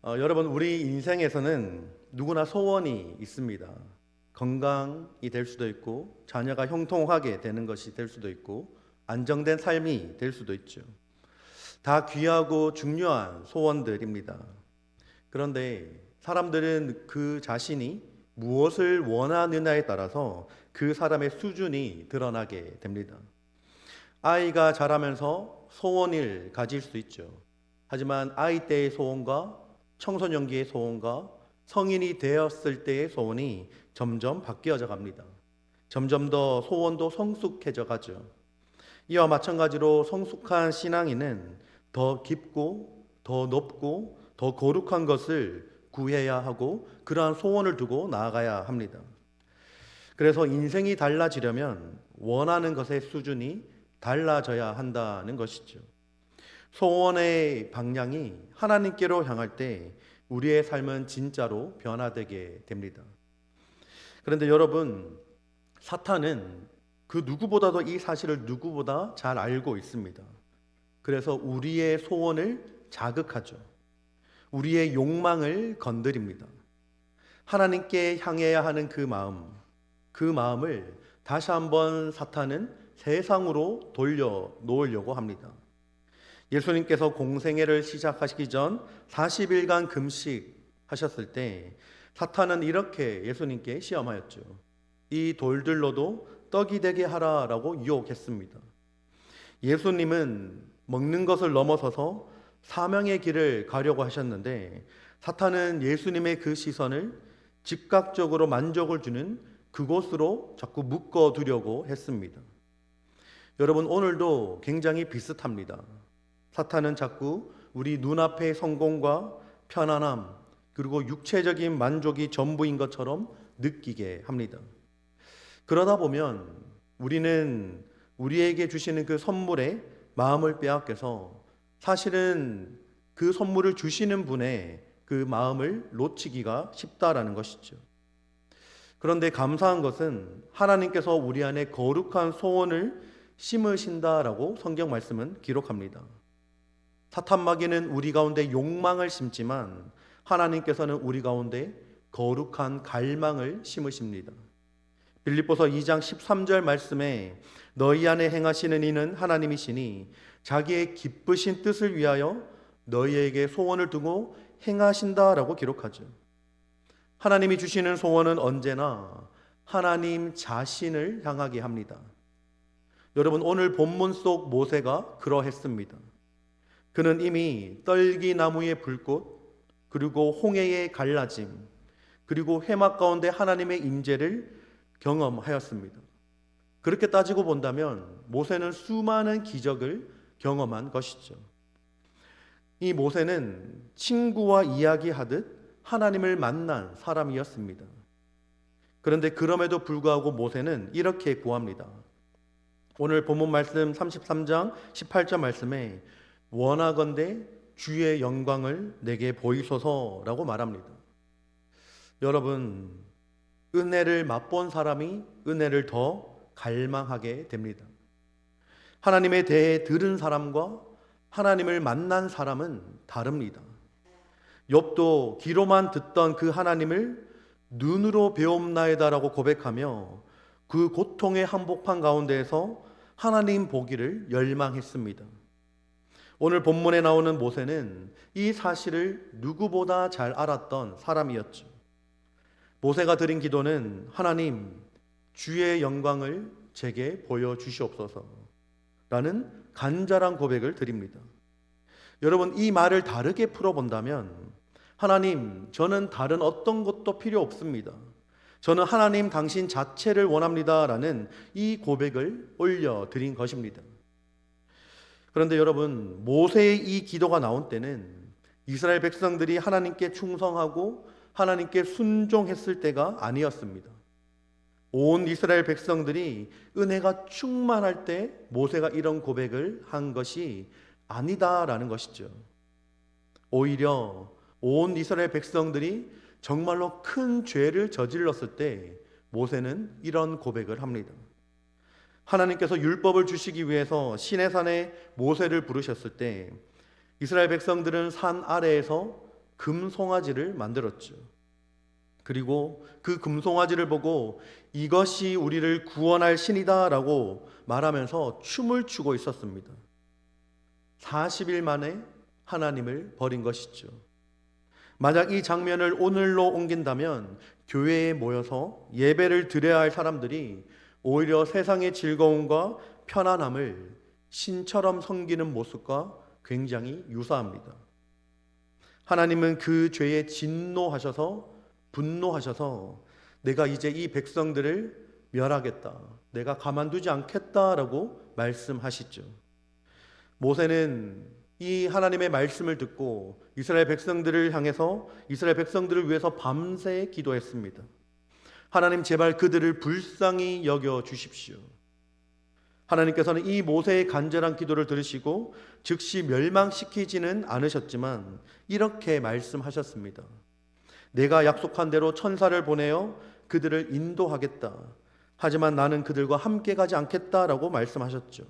여러분, 우리 인생에서는 누구나 소원이 있습니다. 건강이 될 수도 있고, 자녀가 형통하게 되는 것이 될 수도 있고, 안정된 삶이 될 수도 있죠. 다 귀하고 중요한 소원들입니다. 그런데 사람들은 그 자신이 무엇을 원하느냐에 따라서 그 사람의 수준이 드러나게 됩니다. 아이가 자라면서 소원을 가질 수 있죠. 하지만 아이 때의 소원과 청소년기의 소원과 성인이 되었을 때의 소원이 점점 바뀌어져 갑니다. 점점 더 소원도 성숙해져 가죠. 이와 마찬가지로 성숙한 신앙인은 더 깊고 더 높고 더 거룩한 것을 구해야 하고 그러한 소원을 두고 나아가야 합니다. 그래서 인생이 달라지려면 원하는 것의 수준이 달라져야 한다는 것이죠. 소원의 방향이 하나님께로 향할 때 우리의 삶은 진짜로 변화되게 됩니다. 그런데 여러분, 사탄은 그 누구보다도 이 사실을 누구보다 잘 알고 있습니다. 그래서 우리의 소원을 자극하죠. 우리의 욕망을 건드립니다. 하나님께 향해야 하는 그 마음을 다시 한번 사탄은 세상으로 돌려 놓으려고 합니다. 예수님께서 공생애를 시작하시기 전 40일간 금식하셨을 때 사탄은 이렇게 예수님께 시험하였죠. 이 돌들로도 떡이 되게 하라라고 유혹했습니다. 예수님은 먹는 것을 넘어서서 사명의 길을 가려고 하셨는데 사탄은 예수님의 그 시선을 즉각적으로 만족을 주는 그곳으로 자꾸 묶어두려고 했습니다. 여러분, 오늘도 굉장히 비슷합니다. 사탄은 자꾸 우리 눈앞의 성공과 편안함 그리고 육체적인 만족이 전부인 것처럼 느끼게 합니다. 그러다 보면 우리는 우리에게 주시는 그 선물에 마음을 빼앗겨서 사실은 그 선물을 주시는 분의 그 마음을 놓치기가 쉽다라는 것이죠. 그런데 감사한 것은 하나님께서 우리 안에 거룩한 소원을 심으신다라고 성경 말씀은 기록합니다. 사탄 마귀는 우리 가운데 욕망을 심지만 하나님께서는 우리 가운데 거룩한 갈망을 심으십니다. 빌립보서 2장 13절 말씀에 너희 안에 행하시는 이는 하나님이시니 자기의 기쁘신 뜻을 위하여 너희에게 소원을 두고 행하신다라고 기록하죠. 하나님이 주시는 소원은 언제나 하나님 자신을 향하게 합니다. 여러분, 오늘 본문 속 모세가 그러했습니다. 그는 이미 떨기나무의 불꽃, 그리고 홍해의 갈라짐, 그리고 회막 가운데 하나님의 임재를 경험하였습니다. 그렇게 따지고 본다면 모세는 수많은 기적을 경험한 것이죠. 이 모세는 친구와 이야기하듯 하나님을 만난 사람이었습니다. 그런데 그럼에도 불구하고 모세는 이렇게 구합니다. 오늘 본문 말씀 33장 18절 말씀에 원하건대 주의 영광을 내게 보이소서라고 말합니다. 여러분, 은혜를 맛본 사람이 은혜를 더 갈망하게 됩니다. 하나님에 대해 들은 사람과 하나님을 만난 사람은 다릅니다. 욥도 귀로만 듣던 그 하나님을 눈으로 배움나이다라고 고백하며 그 고통의 한복판 가운데에서 하나님 보기를 열망했습니다. 오늘 본문에 나오는 모세는 이 사실을 누구보다 잘 알았던 사람이었죠. 모세가 드린 기도는 하나님, 주의 영광을 제게 보여주시옵소서 라는 간절한 고백을 드립니다. 여러분, 이 말을 다르게 풀어본다면 하나님, 저는 다른 어떤 것도 필요 없습니다. 저는 하나님 당신 자체를 원합니다 라는 이 고백을 올려드린 것입니다. 그런데 여러분, 모세의 이 기도가 나온 때는 이스라엘 백성들이 하나님께 충성하고 하나님께 순종했을 때가 아니었습니다. 온 이스라엘 백성들이 은혜가 충만할 때 모세가 이런 고백을 한 것이 아니다라는 것이죠. 오히려 온 이스라엘 백성들이 정말로 큰 죄를 저질렀을 때 모세는 이런 고백을 합니다. 하나님께서 율법을 주시기 위해서 시내산에 모세를 부르셨을 때 이스라엘 백성들은 산 아래에서 금송아지를 만들었죠. 그리고 그 금송아지를 보고 이것이 우리를 구원할 신이다라고 말하면서 춤을 추고 있었습니다. 40일 만에 하나님을 버린 것이죠. 만약 이 장면을 오늘로 옮긴다면 교회에 모여서 예배를 드려야 할 사람들이 오히려 세상의 즐거움과 편안함을 신처럼 섬기는 모습과 굉장히 유사합니다. 하나님은 그 죄에 진노하셔서 분노하셔서 내가 이제 이 백성들을 멸하겠다, 내가 가만두지 않겠다라고 말씀하시죠. 모세는 이 하나님의 말씀을 듣고 이스라엘 백성들을 향해서 이스라엘 백성들을 위해서 밤새 기도했습니다. 하나님 제발 그들을 불쌍히 여겨 주십시오. 하나님께서는 이 모세의 간절한 기도를 들으시고 즉시 멸망시키지는 않으셨지만 이렇게 말씀하셨습니다. 내가 약속한 대로 천사를 보내어 그들을 인도하겠다. 하지만 나는 그들과 함께 가지 않겠다라고 말씀하셨죠.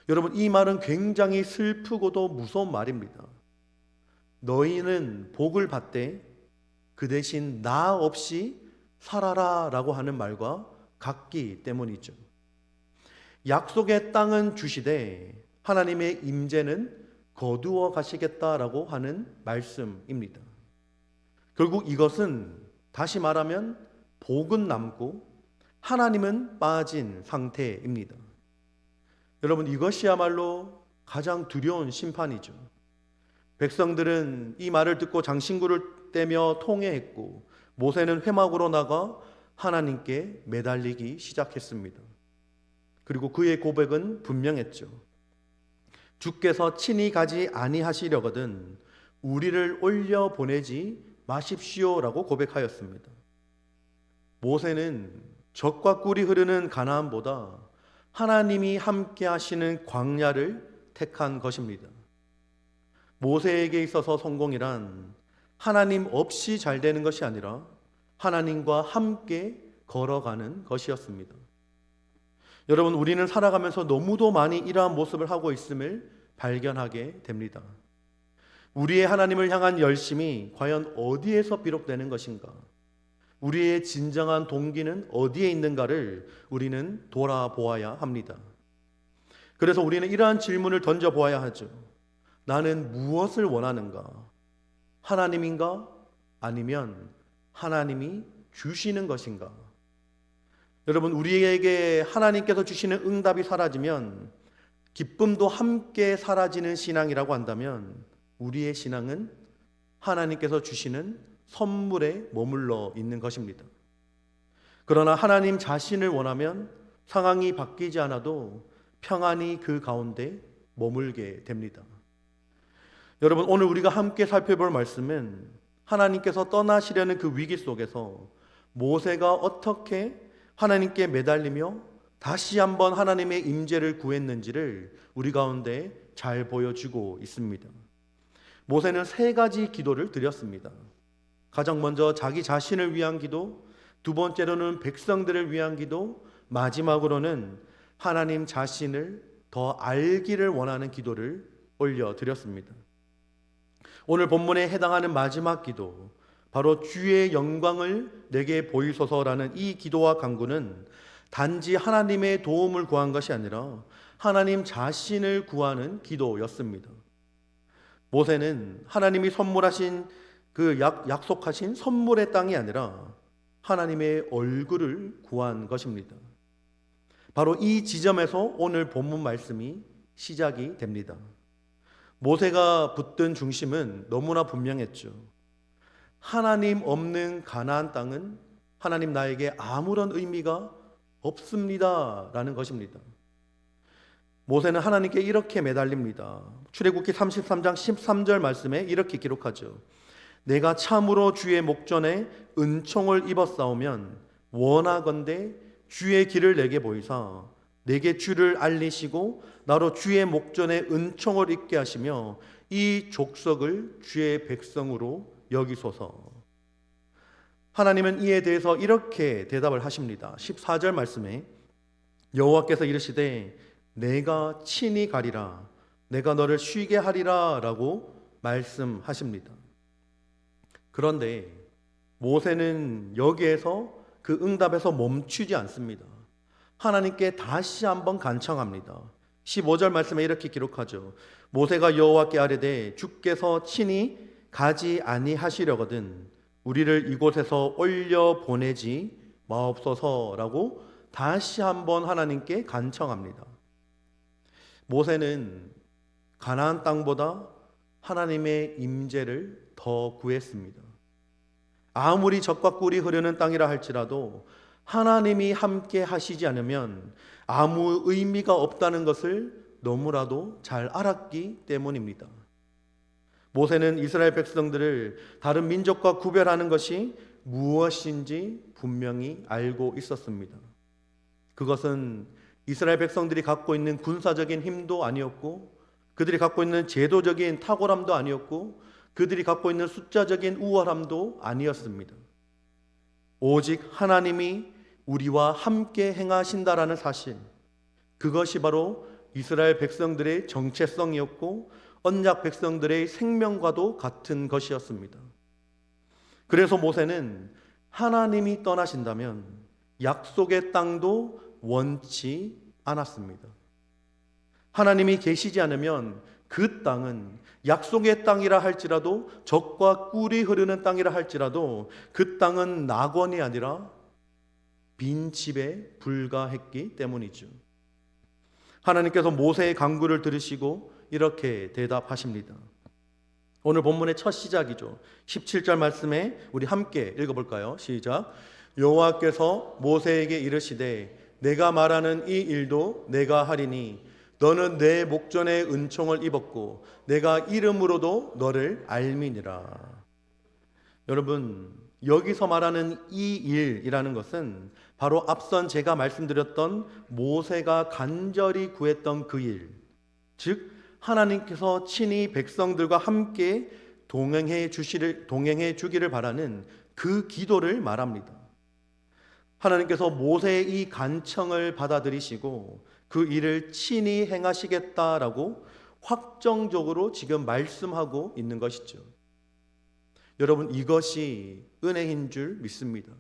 여러분, 이 말은 굉장히 슬프고도 무서운 말입니다. 너희는 복을 받되 그 대신 나 없이 살아라 라고 하는 말과 같기 때문이죠. 약속의 땅은 주시되 하나님의 임재는 거두어 가시겠다라고 하는 말씀입니다. 결국 이것은 다시 말하면 복은 남고 하나님은 빠진 상태입니다. 여러분, 이것이야말로 가장 두려운 심판이죠. 백성들은 이 말을 듣고 장신구를 떼며 통회했고 모세는 회막으로 나가 하나님께 매달리기 시작했습니다. 그리고 그의 고백은 분명했죠. 주께서 친히 가지 아니하시려거든 우리를 올려 보내지 마십시오라고 고백하였습니다. 모세는 젖과 꿀이 흐르는 가나안보다 하나님이 함께 하시는 광야를 택한 것입니다. 모세에게 있어서 성공이란 하나님 없이 잘 되는 것이 아니라 하나님과 함께 걸어가는 것이었습니다. 여러분, 우리는 살아가면서 너무도 많이 이러한 모습을 하고 있음을 발견하게 됩니다. 우리의 하나님을 향한 열심이 과연 어디에서 비롯되는 것인가? 우리의 진정한 동기는 어디에 있는가를 우리는 돌아보아야 합니다. 그래서 우리는 이러한 질문을 던져보아야 하죠. 나는 무엇을 원하는가? 하나님인가? 아니면 하나님이 주시는 것인가? 여러분, 우리에게 하나님께서 주시는 응답이 사라지면 기쁨도 함께 사라지는 신앙이라고 한다면 우리의 신앙은 하나님께서 주시는 선물에 머물러 있는 것입니다. 그러나 하나님 자신을 원하면 상황이 바뀌지 않아도 평안히 그 가운데 머물게 됩니다. 여러분, 오늘 우리가 함께 살펴볼 말씀은 하나님께서 떠나시려는 그 위기 속에서 모세가 어떻게 하나님께 매달리며 다시 한번 하나님의 임재를 구했는지를 우리 가운데 잘 보여주고 있습니다. 모세는 3가지 기도를 드렸습니다. 가장 먼저 자기 자신을 위한 기도, 두 번째로는 백성들을 위한 기도, 마지막으로는 하나님 자신을 더 알기를 원하는 기도를 올려드렸습니다. 오늘 본문에 해당하는 마지막 기도, 바로 주의 영광을 내게 보이소서라는 이 기도와 간구는 단지 하나님의 도움을 구한 것이 아니라 하나님 자신을 구하는 기도였습니다. 모세는 하나님이 선물하신 그 약속하신 선물의 땅이 아니라 하나님의 얼굴을 구한 것입니다. 바로 이 지점에서 오늘 본문 말씀이 시작이 됩니다. 모세가 붙든 중심은 너무나 분명했죠. 하나님 없는 가나안 땅은 하나님 나에게 아무런 의미가 없습니다 라는 것입니다. 모세는 하나님께 이렇게 매달립니다. 출애굽기 33장 13절 말씀에 이렇게 기록하죠. 내가 참으로 주의 목전에 은총을 입었사오면 원하건대 주의 길을 내게 보이사 내게 주를 알리시고 나로 주의 목전에 은총을 입게 하시며 이 족속을 주의 백성으로 여기소서. 하나님은 이에 대해서 이렇게 대답을 하십니다. 14절 말씀에 여호와께서 이르시되 내가 친히 가리라 내가 너를 쉬게 하리라 라고 말씀하십니다. 그런데 모세는 여기에서 그 응답에서 멈추지 않습니다. 하나님께 다시 한번 간청합니다. 15절 말씀에 이렇게 기록하죠. 모세가 여호와께 아뢰되 주께서 친히 가지 아니하시려거든 우리를 이곳에서 올려 보내지 마옵소서라고 다시 한번 하나님께 간청합니다. 모세는 가나안 땅보다 하나님의 임재를 더 구했습니다. 아무리 젖과 꿀이 흐르는 땅이라 할지라도 하나님이 함께 하시지 않으면 아무 의미가 없다는 것을 너무나도 잘 알았기 때문입니다. 모세는 이스라엘 백성들을 다른 민족과 구별하는 것이 무엇인지 분명히 알고 있었습니다. 그것은 이스라엘 백성들이 갖고 있는 군사적인 힘도 아니었고, 그들이 갖고 있는 제도적인 탁월함도 아니었고, 그들이 갖고 있는 숫자적인 우월함도 아니었습니다. 오직 하나님이 우리와 함께 행하신다라는 사실, 그것이 바로 이스라엘 백성들의 정체성이었고 언약 백성들의 생명과도 같은 것이었습니다. 그래서 모세는 하나님이 떠나신다면 약속의 땅도 원치 않았습니다. 하나님이 계시지 않으면 그 땅은 약속의 땅이라 할지라도 젖과 꿀이 흐르는 땅이라 할지라도 그 땅은 낙원이 아니라 빈집에 불과했기 때문이죠. 하나님께서 모세의 간구를 들으시고 이렇게 대답하십니다. 오늘 본문의 첫 시작이죠. 17절 말씀에 우리 함께 읽어볼까요? 시작. 여호와께서 모세에게 이르시되 내가 말하는 이 일도 내가 하리니 너는 내 목전에 은총을 입었고 내가 이름으로도 너를 알미니라. 여러분, 여기서 말하는 이 일이라는 것은 바로 앞선 제가 말씀드렸던 모세가 간절히 구했던 그 일, 즉 하나님께서 친히 백성들과 함께 동행해 주기를 바라는 그 기도를 말합니다. 하나님께서 모세의 이 간청을 받아들이시고 그 일을 친히 행하시겠다라고 확정적으로 지금 말씀하고 있는 것이죠. 여러분, 이것이 은혜인 줄 믿습니다.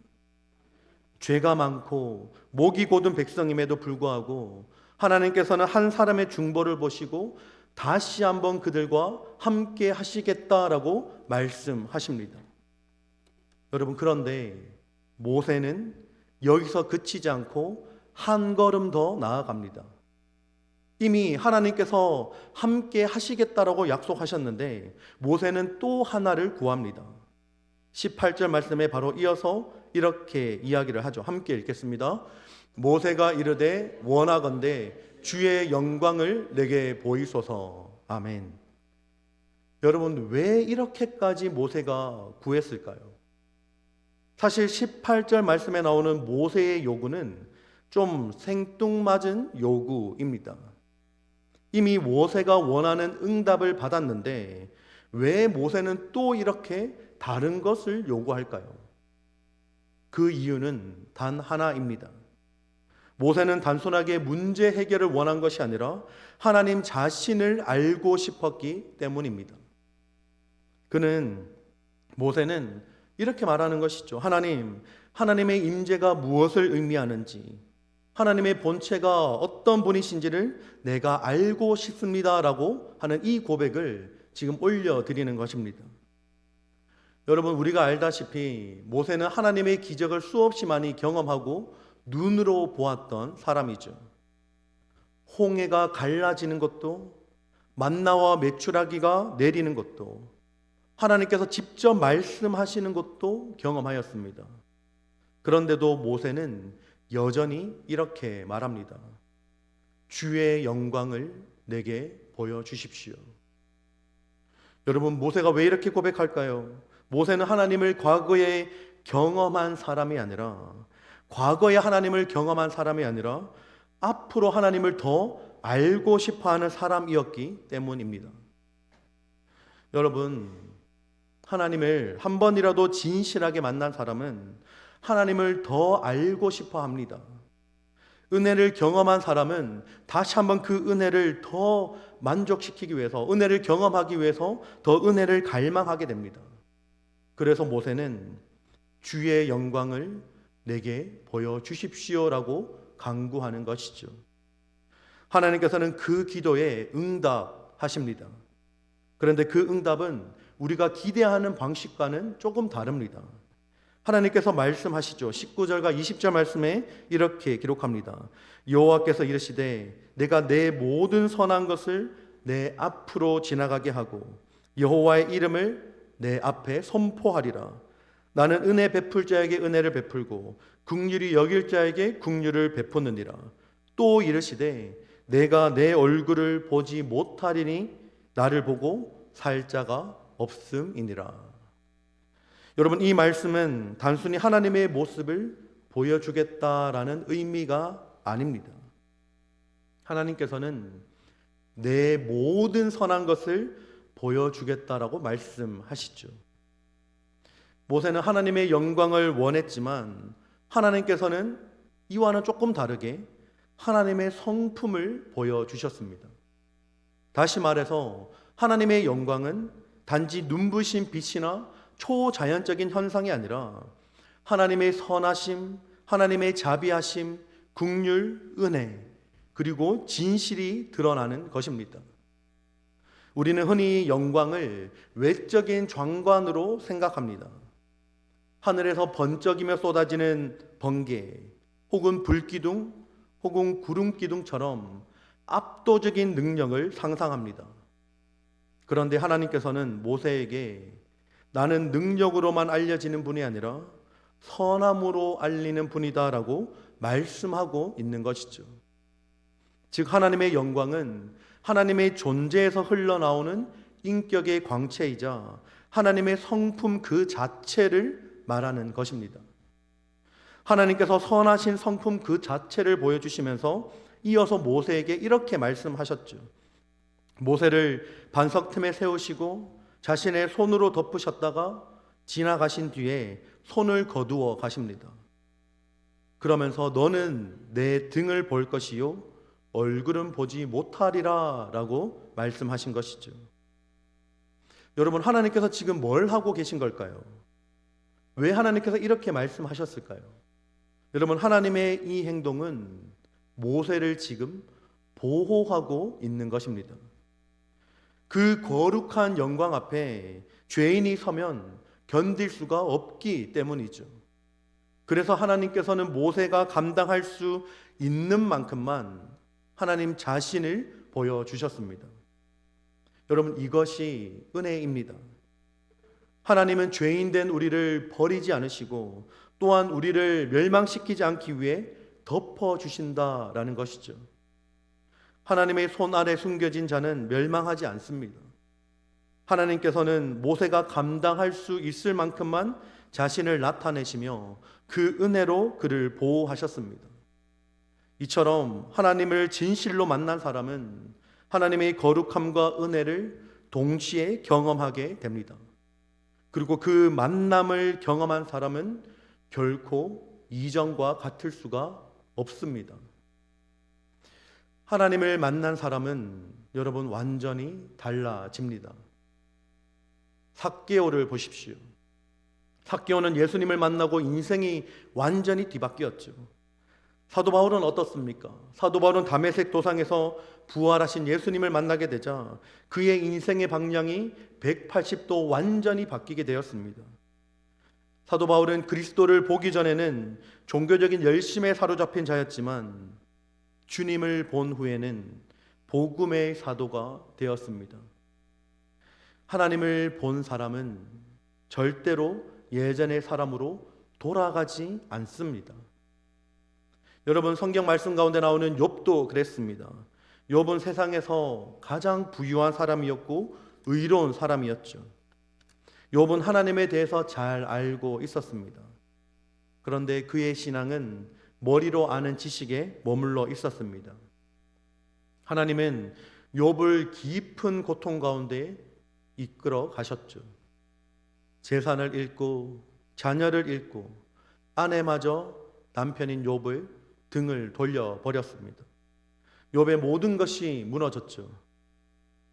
죄가 많고 목이 곧은 백성임에도 불구하고 하나님께서는 한 사람의 중보를 보시고 다시 한번 그들과 함께 하시겠다라고 말씀하십니다. 여러분, 그런데 모세는 여기서 그치지 않고 한 걸음 더 나아갑니다. 이미 하나님께서 함께 하시겠다라고 약속하셨는데 모세는 또 하나를 구합니다. 18절 말씀에 바로 이어서 이렇게 이야기를 하죠. 함께 읽겠습니다. 모세가 이르되 원하건대 주의 영광을 내게 보이소서. 아멘. 여러분, 왜 이렇게까지 모세가 구했을까요? 사실 18절 말씀에 나오는 모세의 요구는 좀 생뚱맞은 요구입니다. 이미 모세가 원하는 응답을 받았는데 왜 모세는 또 이렇게 다른 것을 요구할까요? 그 이유는 단 하나입니다. 모세는 단순하게 문제 해결을 원한 것이 아니라 하나님 자신을 알고 싶었기 때문입니다. 모세는 이렇게 말하는 것이죠. 하나님의 임재가 무엇을 의미하는지, 하나님의 본체가 어떤 분이신지를 내가 알고 싶습니다라고 하는 이 고백을 지금 올려드리는 것입니다. 여러분, 우리가 알다시피 모세는 하나님의 기적을 수없이 많이 경험하고 눈으로 보았던 사람이죠. 홍해가 갈라지는 것도, 만나와 메추라기가 내리는 것도, 하나님께서 직접 말씀하시는 것도 경험하였습니다. 그런데도 모세는 여전히 이렇게 말합니다. 주의 영광을 내게 보여주십시오. 여러분, 모세가 왜 이렇게 고백할까요? 모세는 하나님을 과거에 경험한 사람이 아니라, 과거에 하나님을 경험한 사람이 아니라 앞으로 하나님을 더 알고 싶어하는 사람이었기 때문입니다. 여러분, 하나님을 한 번이라도 진실하게 만난 사람은 하나님을 더 알고 싶어 합니다. 은혜를 경험한 사람은 다시 한번 그 은혜를 더 만족시키기 위해서, 은혜를 경험하기 위해서 더 은혜를 갈망하게 됩니다. 그래서 모세는 주의 영광을 내게 보여주십시오라고 간구하는 것이죠. 하나님께서는 그 기도에 응답하십니다. 그런데 그 응답은 우리가 기대하는 방식과는 조금 다릅니다. 하나님께서 말씀하시죠. 19절과 20절 말씀에 이렇게 기록합니다. 여호와께서 이르시되 내가 내 모든 선한 것을 내 앞으로 지나가게 하고 여호와의 이름을 내 앞에 선포하리라. 나는 은혜 베풀 자에게 은혜를 베풀고 긍휼히 여길 자에게 긍휼을 베푸느니라. 또 이르시되 내가 내 얼굴을 보지 못하리니 나를 보고 살 자가 없음이니라. 여러분, 이 말씀은 단순히 하나님의 모습을 보여주겠다라는 의미가 아닙니다. 하나님께서는 내 모든 선한 것을 보여주겠다라고 말씀하시죠. 모세는 하나님의 영광을 원했지만 하나님께서는 이와는 조금 다르게 하나님의 성품을 보여주셨습니다. 다시 말해서 하나님의 영광은 단지 눈부신 빛이나 초자연적인 현상이 아니라 하나님의 선하심, 하나님의 자비하심, 긍휼, 은혜, 그리고 진실이 드러나는 것입니다. 우리는 흔히 영광을 외적인 장관으로 생각합니다. 하늘에서 번쩍이며 쏟아지는 번개, 혹은 불기둥, 혹은 구름기둥처럼 압도적인 능력을 상상합니다. 그런데 하나님께서는 모세에게 나는 능력으로만 알려지는 분이 아니라 선함으로 알리는 분이다라고 말씀하고 있는 것이죠. 즉 하나님의 영광은 하나님의 존재에서 흘러나오는 인격의 광채이자 하나님의 성품 그 자체를 말하는 것입니다. 하나님께서 선하신 성품 그 자체를 보여주시면서 이어서 모세에게 이렇게 말씀하셨죠. 모세를 반석 틈에 세우시고 자신의 손으로 덮으셨다가 지나가신 뒤에 손을 거두어 가십니다. 그러면서 너는 내 등을 볼 것이요 얼굴은 보지 못하리라 라고 말씀하신 것이죠. 여러분, 하나님께서 지금 뭘 하고 계신 걸까요? 왜 하나님께서 이렇게 말씀하셨을까요? 여러분, 하나님의 이 행동은 모세를 지금 보호하고 있는 것입니다. 그 거룩한 영광 앞에 죄인이 서면 견딜 수가 없기 때문이죠. 그래서 하나님께서는 모세가 감당할 수 있는 만큼만 하나님 자신을 보여주셨습니다. 여러분, 이것이 은혜입니다. 하나님은 죄인된 우리를 버리지 않으시고 또한 우리를 멸망시키지 않기 위해 덮어주신다라는 것이죠. 하나님의 손 아래 숨겨진 자는 멸망하지 않습니다. 하나님께서는 모세가 감당할 수 있을 만큼만 자신을 나타내시며 그 은혜로 그를 보호하셨습니다. 이처럼 하나님을 진실로 만난 사람은 하나님의 거룩함과 은혜를 동시에 경험하게 됩니다. 그리고 그 만남을 경험한 사람은 결코 이전과 같을 수가 없습니다. 하나님을 만난 사람은 여러분 완전히 달라집니다. 삭개오를 보십시오. 삭개오는 예수님을 만나고 인생이 완전히 뒤바뀌었죠. 사도 바울은 어떻습니까? 사도 바울은 다메섹 도상에서 부활하신 예수님을 만나게 되자 그의 인생의 방향이 180도 완전히 바뀌게 되었습니다. 사도 바울은 그리스도를 보기 전에는 종교적인 열심에 사로잡힌 자였지만 주님을 본 후에는 복음의 사도가 되었습니다. 하나님을 본 사람은 절대로 예전의 사람으로 돌아가지 않습니다. 여러분, 성경 말씀 가운데 나오는 욥도 그랬습니다. 욥은 세상에서 가장 부유한 사람이었고 의로운 사람이었죠. 욥은 하나님에 대해서 잘 알고 있었습니다. 그런데 그의 신앙은 머리로 아는 지식에 머물러 있었습니다. 하나님은 욥을 깊은 고통 가운데 이끌어 가셨죠. 재산을 잃고 자녀를 잃고 아내마저 남편인 욥을 등을 돌려버렸습니다. 욥의 모든 것이 무너졌죠.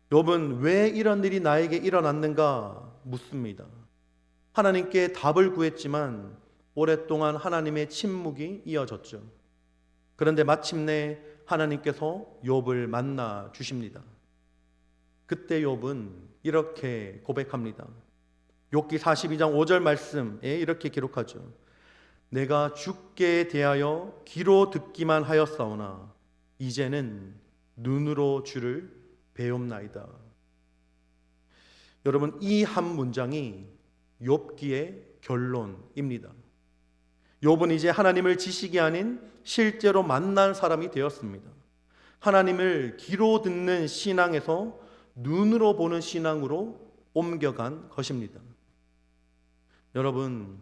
욥은 왜 이런 일이 나에게 일어났는가 묻습니다. 하나님께 답을 구했지만 오랫동안 하나님의 침묵이 이어졌죠. 그런데 마침내 하나님께서 욥을 만나 주십니다. 그때 욥은 이렇게 고백합니다. 욥기 42장 5절 말씀에 이렇게 기록하죠. 내가 주께 대하여 귀로 듣기만 하였사오나 이제는 눈으로 주를 배움나이다. 여러분, 이 한 문장이 욥기의 결론입니다. 욥은 이제 하나님을 지식이 아닌 실제로 만난 사람이 되었습니다. 하나님을 귀로 듣는 신앙에서 눈으로 보는 신앙으로 옮겨간 것입니다. 여러분,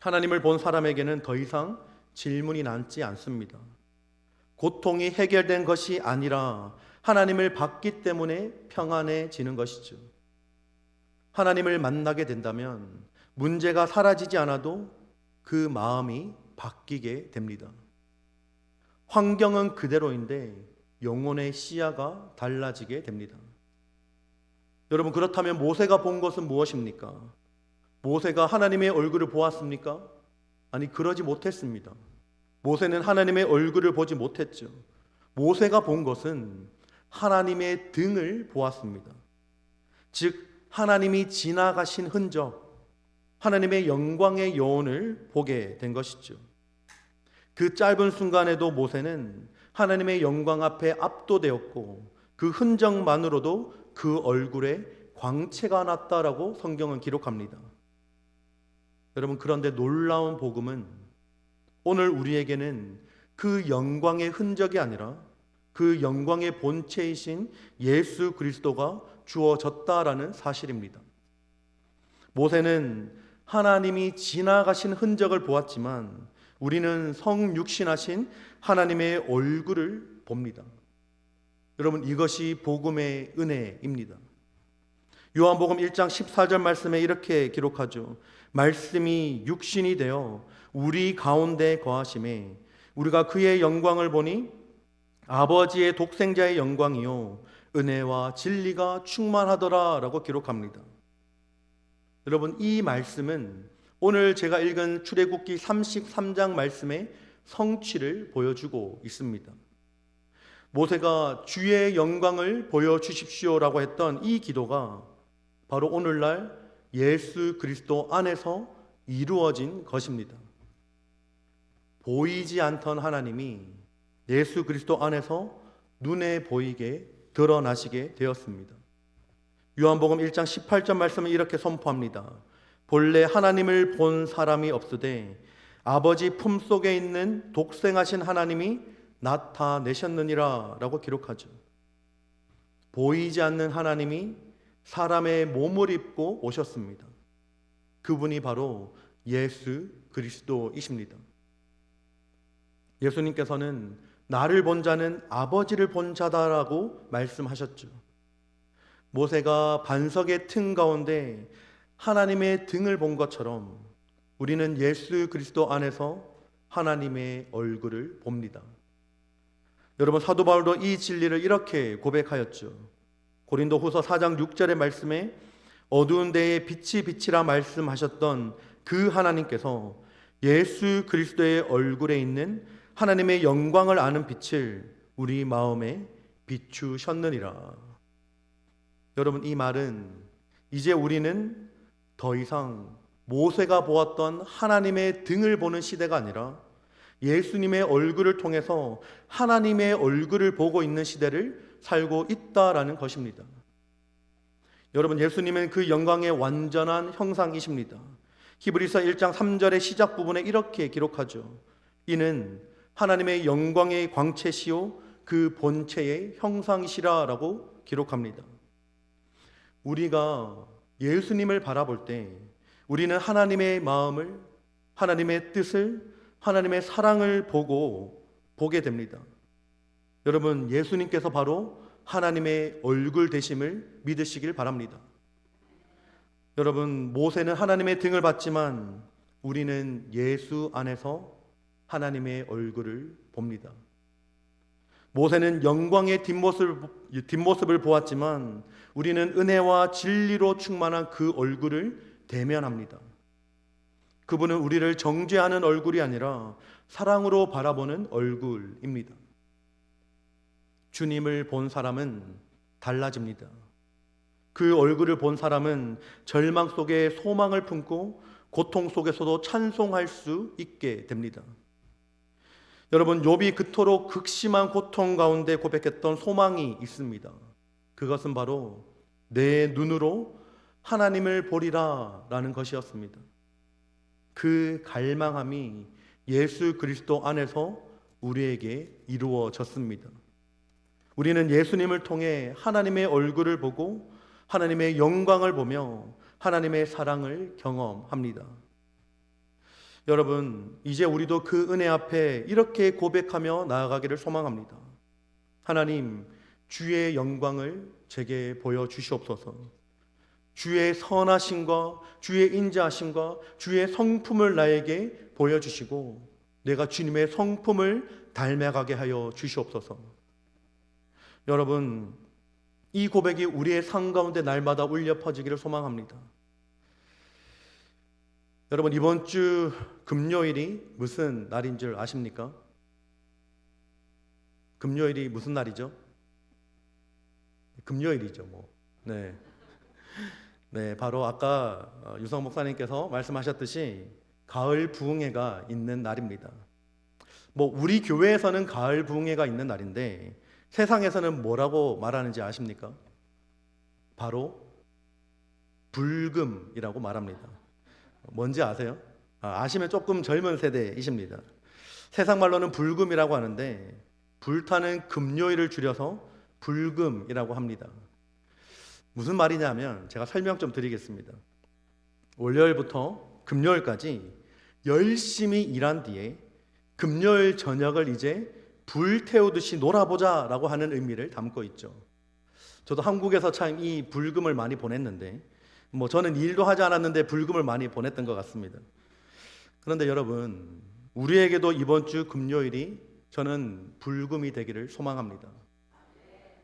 하나님을 본 사람에게는 더 이상 질문이 남지 않습니다. 고통이 해결된 것이 아니라 하나님을 봤기 때문에 평안해지는 것이죠. 하나님을 만나게 된다면 문제가 사라지지 않아도 그 마음이 바뀌게 됩니다. 환경은 그대로인데 영혼의 시야가 달라지게 됩니다. 여러분, 그렇다면 모세가 본 것은 무엇입니까? 모세가 하나님의 얼굴을 보았습니까? 아니, 그러지 못했습니다. 모세는 하나님의 얼굴을 보지 못했죠. 모세가 본 것은 하나님의 등을 보았습니다. 즉, 하나님이 지나가신 흔적, 하나님의 영광의 여운을 보게 된 것이죠. 그 짧은 순간에도 모세는 하나님의 영광 앞에 압도되었고 그 흔적만으로도 그 얼굴에 광채가 났다라고 성경은 기록합니다. 여러분, 그런데 놀라운 복음은 오늘 우리에게는 그 영광의 흔적이 아니라 그 영광의 본체이신 예수 그리스도가 주어졌다라는 사실입니다. 모세는 하나님이 지나가신 흔적을 보았지만 우리는 성육신하신 하나님의 얼굴을 봅니다. 여러분, 이것이 복음의 은혜입니다. 요한복음 1장 14절 말씀에 이렇게 기록하죠. 말씀이 육신이 되어 우리 가운데 거하심에 우리가 그의 영광을 보니 아버지의 독생자의 영광이요 은혜와 진리가 충만하더라 라고 기록합니다. 여러분, 이 말씀은 오늘 제가 읽은 출애굽기 33장 말씀의 성취를 보여주고 있습니다. 모세가 주의 영광을 보여주십시오라고 했던 이 기도가 바로 오늘날 예수 그리스도 안에서 이루어진 것입니다. 보이지 않던 하나님이 예수 그리스도 안에서 눈에 보이게 드러나시게 되었습니다. 요한복음 1장 18절 말씀은 이렇게 선포합니다. 본래 하나님을 본 사람이 없으되 아버지 품속에 있는 독생하신 하나님이 나타내셨느니라 라고 기록하죠. 보이지 않는 하나님이 사람의 몸을 입고 오셨습니다. 그분이 바로 예수 그리스도이십니다. 예수님께서는 나를 본 자는 아버지를 본 자다라고 말씀하셨죠. 모세가 반석의 틈 가운데 하나님의 등을 본 것처럼 우리는 예수 그리스도 안에서 하나님의 얼굴을 봅니다. 여러분, 사도 바울도 이 진리를 이렇게 고백하였죠. 고린도후서 4장 6절의 말씀에 어두운 데에 빛이 빛이라 말씀하셨던 그 하나님께서 예수 그리스도의 얼굴에 있는 하나님의 영광을 아는 빛을 우리 마음에 비추셨느니라. 여러분, 이 말은 이제 우리는 더 이상 모세가 보았던 하나님의 등을 보는 시대가 아니라 예수님의 얼굴을 통해서 하나님의 얼굴을 보고 있는 시대를 살고 있다라는 것입니다. 여러분, 예수님은 그 영광의 완전한 형상이십니다. 히브리서 1장 3절의 시작 부분에 이렇게 기록하죠. 이는 하나님의 영광의 광채시요 그 본체의 형상이시라라고 기록합니다. 우리가 예수님을 바라볼 때 우리는 하나님의 마음을, 하나님의 뜻을, 하나님의 사랑을 보게 됩니다. 여러분, 예수님께서 바로 하나님의 얼굴 되심을 믿으시길 바랍니다. 여러분, 모세는 하나님의 등을 봤지만 우리는 예수 안에서 하나님의 얼굴을 봅니다. 모세는 영광의 뒷모습을 보았지만 우리는 은혜와 진리로 충만한 그 얼굴을 대면합니다. 그분은 우리를 정죄하는 얼굴이 아니라 사랑으로 바라보는 얼굴입니다. 주님을 본 사람은 달라집니다. 그 얼굴을 본 사람은 절망 속에 소망을 품고 고통 속에서도 찬송할 수 있게 됩니다. 여러분, 욥이 그토록 극심한 고통 가운데 고백했던 소망이 있습니다. 그것은 바로 내 눈으로 하나님을 보리라 라는 것이었습니다. 그 갈망함이 예수 그리스도 안에서 우리에게 이루어졌습니다. 우리는 예수님을 통해 하나님의 얼굴을 보고 하나님의 영광을 보며 하나님의 사랑을 경험합니다. 여러분, 이제 우리도 그 은혜 앞에 이렇게 고백하며 나아가기를 소망합니다. 하나님, 주의 영광을 제게 보여주시옵소서. 주의 선하심과 주의 인자하심과 주의 성품을 나에게 보여주시고 내가 주님의 성품을 닮아가게 하여 주시옵소서. 여러분, 이 고백이 우리의 삶 가운데 날마다 울려 퍼지기를 소망합니다. 여러분, 이번 주 금요일이 무슨 날인 줄 아십니까? 금요일이 무슨 날이죠? 금요일이죠, 뭐. 네, 바로 아까 유성 목사님께서 말씀하셨듯이 가을 부흥회가 있는 날입니다. 뭐 우리 교회에서는 가을 부흥회가 있는 날인데 세상에서는 뭐라고 말하는지 아십니까? 바로 불금이라고 말합니다. 뭔지 아세요? 아시면 조금 젊은 세대이십니다. 세상 말로는 불금이라고 하는데 불타는 금요일을 줄여서 불금이라고 합니다. 무슨 말이냐면 제가 설명 좀 드리겠습니다. 월요일부터 금요일까지 열심히 일한 뒤에 금요일 저녁을 이제 불태우듯이 놀아보자라고 하는 의미를 담고 있죠. 저도 한국에서 참 이 불금을 많이 보냈는데 저는 일도 하지 않았는데 불금을 많이 보냈던 것 같습니다. 그런데 여러분, 우리에게도 이번 주 금요일이 저는 불금이 되기를 소망합니다.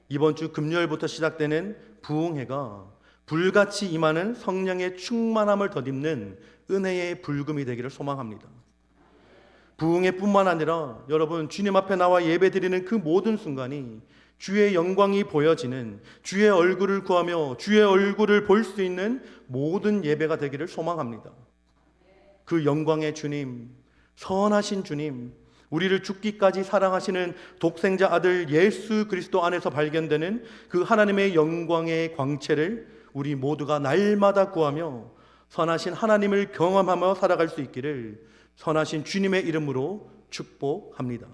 이번 주 금요일부터 시작되는 부흥회가 불같이 임하는 성령의 충만함을 덧입는 은혜의 불금이 되기를 소망합니다. 부흥회뿐만 아니라 여러분, 주님 앞에 나와 예배드리는 그 모든 순간이 주의 영광이 보여지는, 주의 얼굴을 구하며 주의 얼굴을 볼 수 있는 모든 예배가 되기를 소망합니다. 그 영광의 주님, 선하신 주님, 우리를 죽기까지 사랑하시는 독생자 아들 예수 그리스도 안에서 발견되는 그 하나님의 영광의 광채를 우리 모두가 날마다 구하며 선하신 하나님을 경험하며 살아갈 수 있기를 선하신 주님의 이름으로 축복합니다.